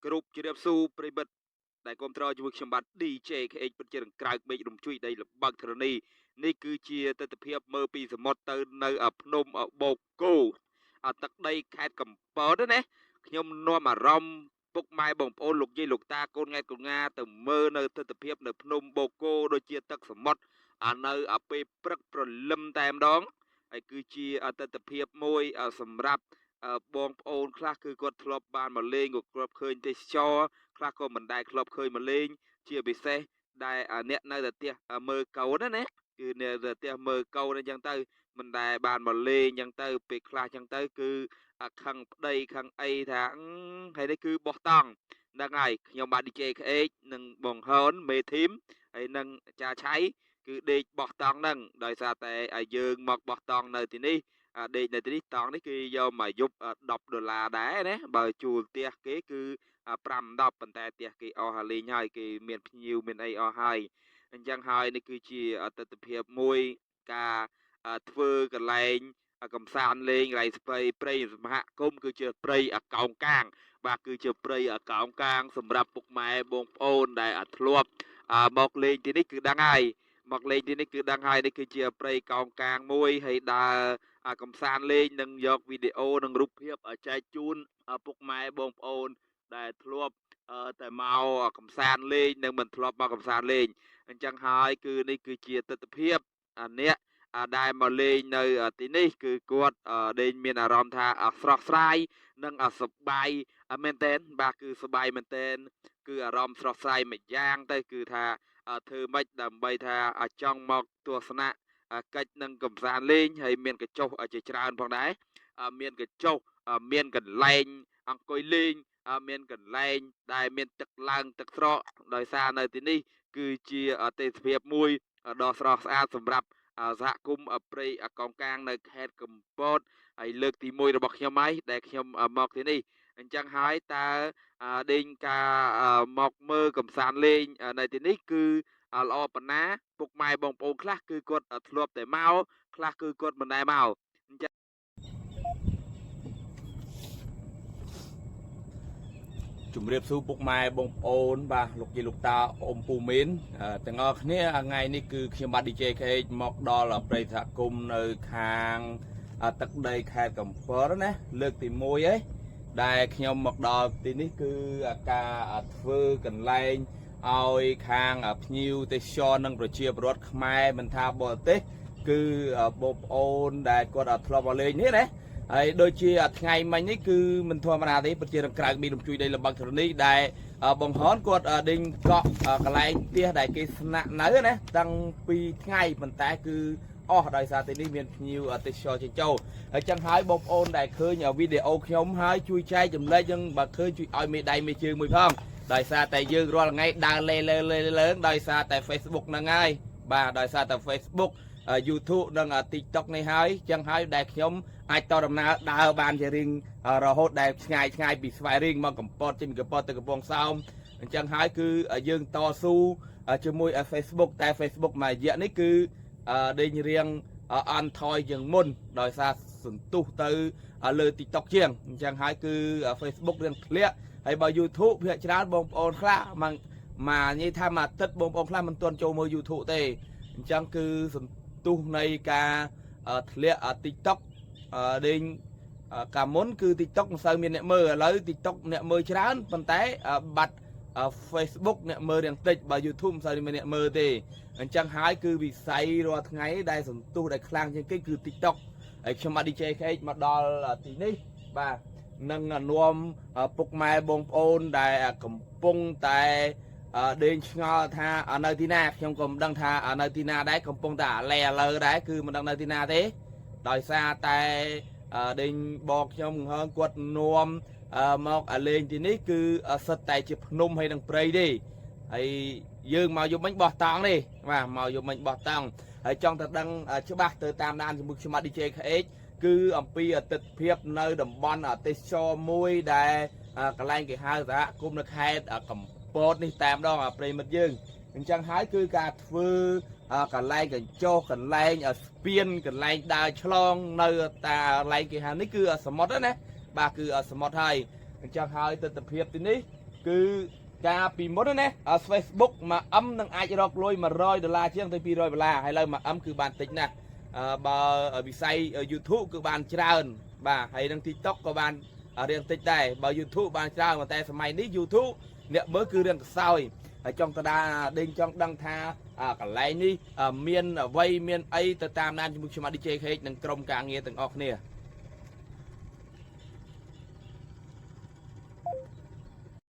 គ្រប់ជ្រាបសួរប្រិមិត្តដែលគ្រប់គ្រងជាមួយខ្ញុំបាទ DJ KH ពិតជានឹងក្រៅមេឃរំជួយដីលបាំងធរណីនេះគឺជាទស្សនវិជ្ជាមើលពីសមុទ្រទៅនៅភ្នំបូកគោទឹកដីខេត្តកំពតណាខ្ញុំនាំអារម្មណ៍ពុកម៉ែបងប្អូនលោកយាយលោកតាកូនង៉ែតកូនងាទៅមើលនៅទស្សនវិជ្ជានៅភ្នំបូកគោដូចជាទឹកសមុទ្រនៅពេលព្រឹកព្រលឹមតែម្ដងហើយគឺជាទស្សនវិជ្ជាមួយសម្រាប់បងប្អូនខ្លះគឺគាត់ធ្លាប់បានមកលេងក៏គាត់ឃើញទេសចរខ្លះក៏មិនដែលធ្លាប់ឃើញមកលេងជាពិសេសដែលអ្នកនៅតែផ្ទះមើលកូនណាគឺអ្នកទៅផ្ទះមើលកូនអញ្ចឹងទៅមិនដែលបានមកលេងអញ្ចឹងទៅពេលខ្លះអញ្ចឹងទៅគឺខឹងប្តីខឹងអីថាហើយនេះគឺបោះតង់ហ្នឹងហើយខ្ញុំបាទ DJ KH និងបងហនមេធីមហើយនិងចាឆៃគឺដេកបោះតង់ហ្នឹងដោយសារតែយើងមកបោះតង់នៅទីនេះដេកនៅទីនេះតង់នេះគេយកមកយប់$10ដែរណាបើជួលផ្ទះគេគឺ5-10ប៉ុន្តែផ្ទះគេអស់ហើយលេងហើយគេមានភ្ញៀវមានអីអស់ហើយអញ្ចឹងហើយនេះគឺជាទស្សនវិជ្ជាមួយការធ្វើកន្លែងកំសាន្តលេងកន្លែងស្ពៃព្រៃសហគមន៍គឺជាព្រៃកោងកាងបាទគឺជាព្រៃកោងកាងសម្រាប់ពុកម៉ែបងប្អូនដែលធ្លាប់មកលេងទីនេះគឺដឹងហើយមកលេងទីនេះគឺដឹងហើយនេះគឺជាព្រៃកោងកាងមួយហើយដើរកំសាន្តលេងនិងយកវីដេអូនិងរូបភាពចែកជូនពុកម៉ែបងប្អូនដែលធ្លាប់តែមកកំសាន្តលេងនិងមិនធ្លាប់មកកំសាន្តលេងអញ្ចឹងហើយគឺនេះគឺជាទស្សនវិជ្ជាអ្នកដែលមកលេងនៅទីនេះគឺគាត់ដេញមានអារម្មណ៍ថាស្រស់ស្រាយនិងសប្បាយមែនទែនបាទគឺសប្បាយមែនទែនគឺអារម្មណ៍ស្រស់ស្រាយមួយយ៉ាងទៅគឺថាធ្វើម៉េចដើម្បីថាចង់មកទស្សនៈកិច្ចនឹងកំសាន្តលេងហើយមានកញ្ចុះជាច្រើនផងដែរមានកញ្ចុះមានកន្លែងអង្គុយលេងមានកន្លែងដែលមានទឹកឡើងទឹកស្រកដោយសារនៅទីនេះគឺជាទេសភាពមួយដ៏ស្រស់ស្អាតសម្រាប់សហគមន៍ព្រៃកោងកាងនៅខេត្តកំពតហើយលើកទី1របស់ខ្ញុំហើយដែលខ្ញុំមកទីនេះអញ្ចឹងហើយតើដេញការមកមើលកំសាន្តលេងនៅទីនេះគឺល្អប៉ុណ្ណាពុកម៉ែបងប្អូនខ្លះគឺគាត់ធ្លាប់តែមកខ្លះគឺគាត់មិនដែលមកអញ្ចឹងជំរាបសួរពុកម៉ែបងប្អូនបាទលោកយាយលោកតាអ៊ំពូមីនទាំងអស់គ្នាថ្ងៃនេះគឺខ្ញុំបាទ DJ KH មកដល់ព្រៃសហគមន៍នៅខាងទឹកដីខេត្តកំពតណាលើកទី1ហើយដែលខ្ញុំមកដល់ទីនេះគឺការធ្វើកន្លែងឲ្យខាងភ្ញៀវទេសចរនិងប្រជាពលរដ្ឋខ្មែរមិនថាបរទេសគឺបងប្អូនដែលគាត់ធ្លាប់មកលេងនេះណាហើយដូចជាថ្ងៃមិញនេះគឺមិនធម្មតាទេប្រជារក្រៅមានរំជួយដីលំបាំងធរណីដែលបងហនគាត់ដេញកក់កន្លែងផ្ទះដែលគេស្នាក់នៅណាតាំងពីថ្ងៃប៉ុន្តែគឺអស់ដោយសារទីនេះមានភ្ញៀវទេសចរចេញចូលហើយចឹងហើយបងប្អូនដែលឃើញវីដេអូខ្ញុំហើយជួយចែកចម្លែកនឹងបើឃើញជួយឲ្យមេដៃមេជើងមួយផងដោយសារតែយើងរាល់ថ្ងៃដើរលើដោយសារតែ Facebook ហ្នឹងហើយបាទដោយសារតែ Facebook YouTube និង TikTok នេះហើយចឹងហើយដែលខ្ញុំអាចតដំណើរដើរបានជារៀងរហូតដែលឆ្ងាយពីស្វាយរៀងមកកំពតចេញពីកំពតទៅកំពង់សោមអញ្ចឹងហើយគឺយើងតស៊ូជាមួយ Facebook តែ Facebook មួយរយៈនេះគឺដេញរៀងអន់ថយជាងមុនដោយសារសន្ទុះទៅលើ TikTok ជាងអញ្ចឹងហើយគឺ Facebook រៀងធ្លាក់ហើយបើ YouTube ភាគច្រើនបងប្អូនខ្លះមកនិយាយថាមួយអាទិត្យបងប្អូនខ្លះមិនទាន់ចូលមើល YouTube ទេអញ្ចឹងគឺសន្ទុះនៃការធ្លាក់ TikTok ដេញកាលមុនគឺ TikTok មិនសូវមានអ្នកមើលឥឡូវ TikTok អ្នកមើលច្រើនប៉ុន្តែបាត់ Facebook អ្នកមើលរៀងតិចបើ YouTube មិនសូវមានអ្នកមើលទេអញ្ចឹងហើយគឺវិស័យរាល់ថ្ងៃដែលសន្ទុះដែលខ្លាំងជាងគេគឺ TikTok ហើយខ្ញុំបាទ DJ KH មកដល់ទីនេះបាទនឹងនាំពុកម៉ែបងប្អូនដែលកំពុងតែដេញឆ្ងល់ថានៅទីណាខ្ញុំក៏មិនដឹងថានៅទីណាដែរកំពុងតែអាលើដែរគឺមិនដឹងនៅទីណាទេដោយសារតែដេញបកខ្ញុំហងគាត់នាំមកលេងទីនេះគឺសិតតែជាភ្នំហើយនឹងព្រៃទេហើយយើងមកយប់មិញបោះតង់ទេបាទមកយប់មិញបោះតង់ហើយចង់ទៅដឹងច្បាស់ទៅតាមដានជាមួយខ្ញុំ DJ KH គឺអំពីទស្សនវិជ្ជានៅតំបន់ទេសចរមួយដែលកន្លែងគេហៅសហគមន៍នៅខេត្តកំពតនេះតាមដងប្រិមិត្តយើងអញ្ចឹងហើយគឺការធ្វើកន្លែងកញ្ចុះកន្លែងស្ពានកន្លែងដើរឆ្លងនៅតាកន្លែងគេហៅនេះគឺសមុទ្រណាបាទគឺសមុទ្រហើយអញ្ចឹងហើយទស្សនវិជ្ជាទីនេះ គឺការពីមុនណា Facebook មួយអឹមនឹងអាចរកលុយ$100ជាងទៅ$200ហើយឡើយមួយអឹមគឺបានតិចណាស់បើវិស័យ YouTube គឺបានច្រើនបាទហើយនឹង TikTok ក៏បានរៀងតិចដែរបើ YouTube បានច្រើនតែសម័យនេះ YouTube អ្នកមើលគឺរៀងខ្សោយហើយចង់តដាដេញចង់ដឹងថាកន្លែងនេះមានអ្វីមានអីទៅតាមដានជាមួយខ្ញុំ DJ KH និងក្រុមការងារទាំងអស់គ្នា